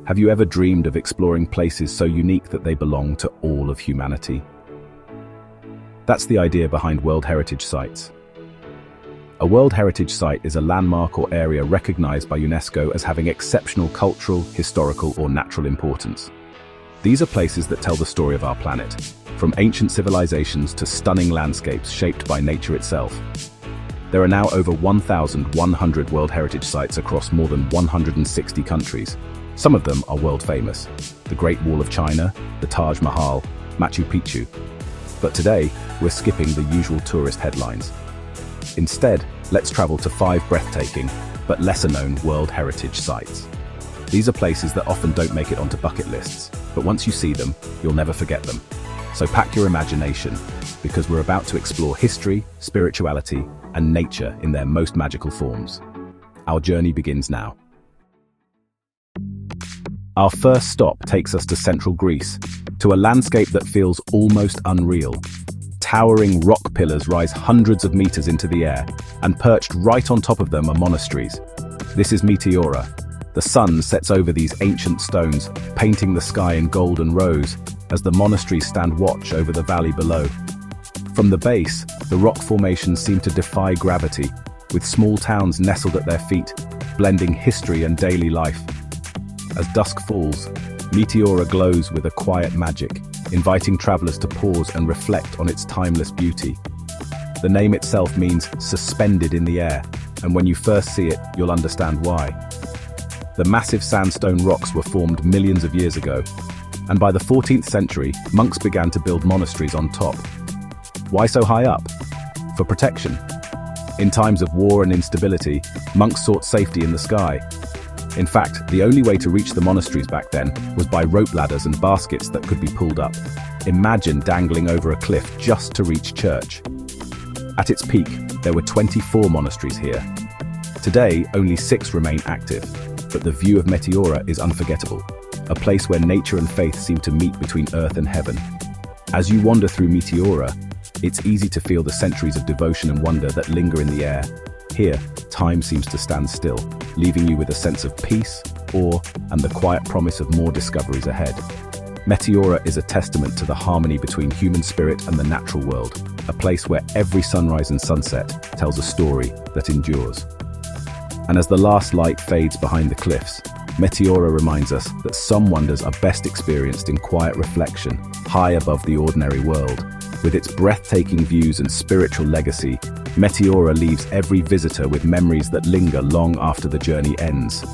Have you ever dreamed of exploring places so unique that they belong to all of humanity? That's the idea behind World Heritage Sites. A World Heritage Site is a landmark or area recognized by UNESCO as having exceptional cultural, historical, or natural importance. These are places that tell the story of our planet, from ancient civilizations to stunning landscapes shaped by nature itself. There are now over 1,100 World Heritage Sites across more than 160 countries. Some of them are world famous: the Great Wall of China, the Taj Mahal, Machu Picchu. But today, we're skipping the usual tourist headlines. Instead, let's travel to 5 breathtaking, but lesser-known World Heritage Sites. These are places that often don't make it onto bucket lists, but once you see them, you'll never forget them. So pack your imagination, because we're about to explore history, spirituality, and nature in their most magical forms. Our journey begins now. Our first stop takes us to central Greece, to a landscape that feels almost unreal. Towering rock pillars rise hundreds of meters into the air, and perched right on top of them are monasteries. This is Meteora. The sun sets over these ancient stones, painting the sky in gold and rose, as the monasteries stand watch over the valley below. From the base, the rock formations seem to defy gravity, with small towns nestled at their feet, blending history and daily life. As dusk falls, Meteora glows with a quiet magic, inviting travelers to pause and reflect on its timeless beauty. The name itself means suspended in the air, and when you first see it, you'll understand why. The massive sandstone rocks were formed millions of years ago, and by the 14th century, monks began to build monasteries on top. Why so high up? For protection. In times of war and instability, monks sought safety in the sky. In fact, the only way to reach the monasteries back then was by rope ladders and baskets that could be pulled up. Imagine dangling over a cliff just to reach church. At its peak, there were 24 monasteries here. Today, only 6 remain active, but the view of Meteora is unforgettable, a place where nature and faith seem to meet between earth and heaven. As you wander through Meteora, it's easy to feel the centuries of devotion and wonder that linger in the air. Here, time seems to stand still, leaving you with a sense of peace, awe, and the quiet promise of more discoveries ahead. Meteora is a testament to the harmony between human spirit and the natural world, a place where every sunrise and sunset tells a story that endures. And as the last light fades behind the cliffs, Meteora reminds us that some wonders are best experienced in quiet reflection, high above the ordinary world. With its breathtaking views and spiritual legacy, Meteora leaves every visitor with memories that linger long after the journey ends.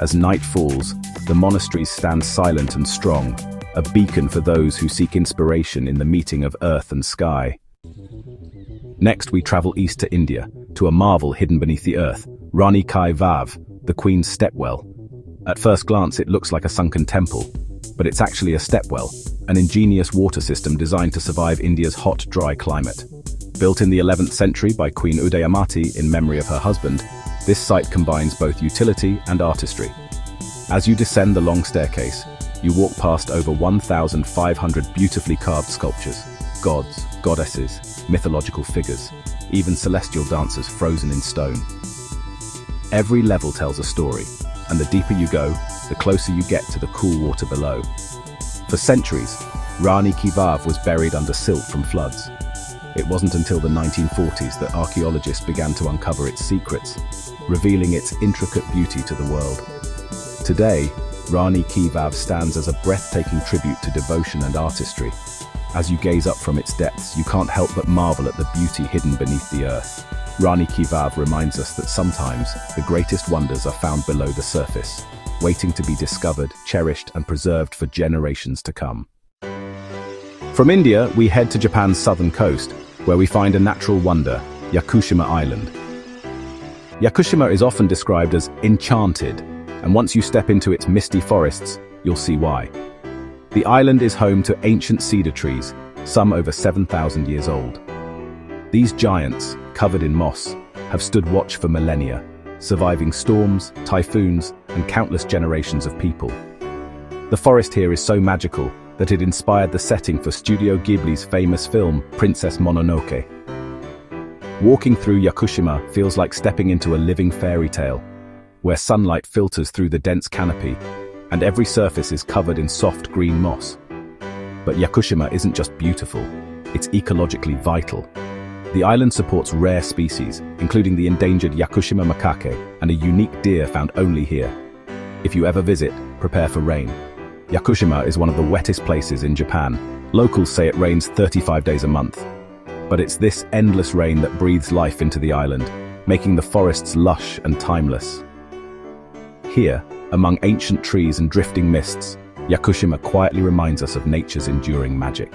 As night falls, the monasteries stand silent and strong, a beacon for those who seek inspiration in the meeting of earth and sky. Next, we travel east to India, to a marvel hidden beneath the earth, Rani Vav, the Queen's stepwell. At first glance, it looks like a sunken temple, but it's actually a stepwell, an ingenious water system designed to survive India's hot, dry climate. Built in the 11th century by Queen Udayamati in memory of her husband, this site combines both utility and artistry. As you descend the long staircase, you walk past over 1,500 beautifully carved sculptures, gods, goddesses, mythological figures, even celestial dancers frozen in stone. Every level tells a story, and the deeper you go, the closer you get to the cool water below. For centuries, Rani Vav was buried under silt from floods. It wasn't until the 1940s that archaeologists began to uncover its secrets, revealing its intricate beauty to the world. Today, Rani Vav stands as a breathtaking tribute to devotion and artistry. As you gaze up from its depths, you can't help but marvel at the beauty hidden beneath the earth. Rani Vav reminds us that sometimes the greatest wonders are found below the surface, waiting to be discovered, cherished, and preserved for generations to come. From India, we head to Japan's southern coast, where we find a natural wonder, Yakushima Island. Yakushima is often described as enchanted, and once you step into its misty forests, you'll see why. The island is home to ancient cedar trees, some over 7,000 years old. These giants, covered in moss, have stood watch for millennia, surviving storms, typhoons, and countless generations of people. The forest here is so magical that it inspired the setting for Studio Ghibli's famous film, Princess Mononoke. Walking through Yakushima feels like stepping into a living fairy tale, where sunlight filters through the dense canopy, and every surface is covered in soft green moss. But Yakushima isn't just beautiful, it's ecologically vital. The island supports rare species, including the endangered Yakushima macaque and a unique deer found only here. If you ever visit, prepare for rain. Yakushima is one of the wettest places in Japan. Locals say it rains 35 days a month. But it's this endless rain that breathes life into the island, making the forests lush and timeless. Here, among ancient trees and drifting mists, Yakushima quietly reminds us of nature's enduring magic.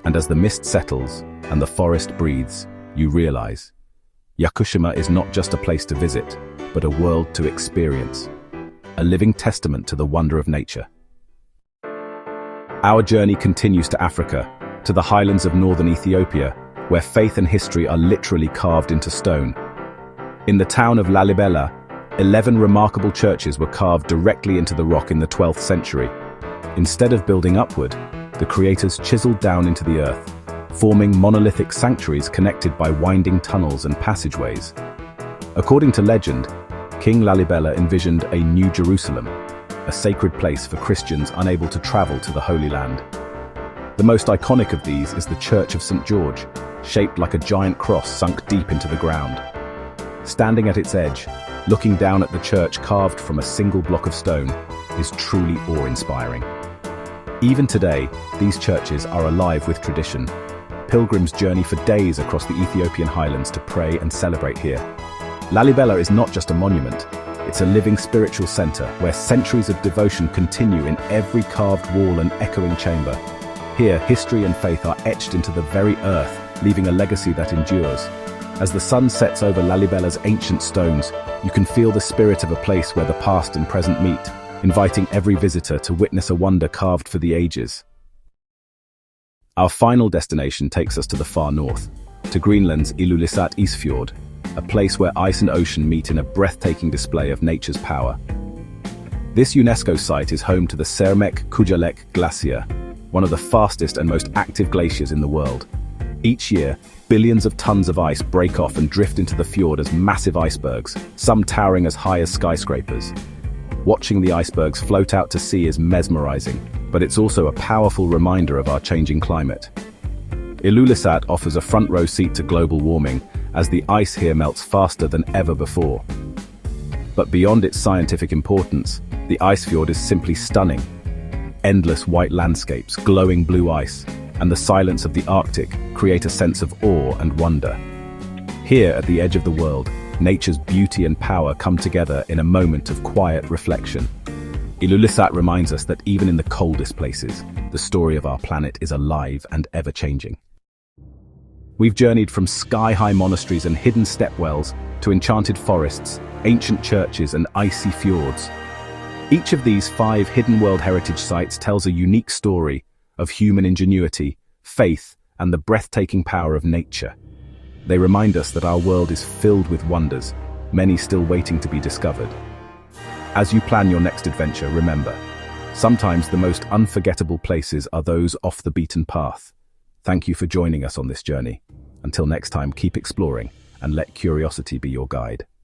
And as the mist settles and the forest breathes, you realize, Yakushima is not just a place to visit, but a world to experience. A living testament to the wonder of nature. Our journey continues to Africa, to the highlands of northern Ethiopia, where faith and history are literally carved into stone. In the town of Lalibela, 11 remarkable churches were carved directly into the rock in the 12th century. Instead of building upward, the creators chiseled down into the earth, forming monolithic sanctuaries connected by winding tunnels and passageways. According to legend, King Lalibela envisioned a New Jerusalem, a sacred place for Christians unable to travel to the Holy Land. The most iconic of these is the Church of St. George, shaped like a giant cross sunk deep into the ground. Standing at its edge, looking down at the church carved from a single block of stone, is truly awe-inspiring. Even today, these churches are alive with tradition. Pilgrims journey for days across the Ethiopian highlands to pray and celebrate here. Lalibela is not just a monument, it's a living spiritual center where centuries of devotion continue in every carved wall and echoing chamber. Here, history and faith are etched into the very earth, leaving a legacy that endures. As the sun sets over Lalibela's ancient stones, you can feel the spirit of a place where the past and present meet, inviting every visitor to witness a wonder carved for the ages. Our final destination takes us to the far north, to Greenland's Ilulissat Icefjord, a place where ice and ocean meet in a breathtaking display of nature's power. This UNESCO site is home to the Cermek-Kujalek Glacier, one of the fastest and most active glaciers in the world. Each year, billions of tons of ice break off and drift into the fjord as massive icebergs, some towering as high as skyscrapers. Watching the icebergs float out to sea is mesmerizing, but it's also a powerful reminder of our changing climate. Ilulissat offers a front row seat to global warming, as the ice here melts faster than ever before. But beyond its scientific importance, the Icefjord is simply stunning. Endless white landscapes, glowing blue ice, and the silence of the Arctic create a sense of awe and wonder. Here at the edge of the world, nature's beauty and power come together in a moment of quiet reflection. Ilulissat reminds us that even in the coldest places, the story of our planet is alive and ever-changing. We've journeyed from sky-high monasteries and hidden stepwells to enchanted forests, ancient churches, and icy fjords. Each of these 5 hidden World Heritage Sites tells a unique story of human ingenuity, faith, and the breathtaking power of nature. They remind us that our world is filled with wonders, many still waiting to be discovered. As you plan your next adventure, remember, sometimes the most unforgettable places are those off the beaten path. Thank you for joining us on this journey. Until next time, keep exploring and let curiosity be your guide.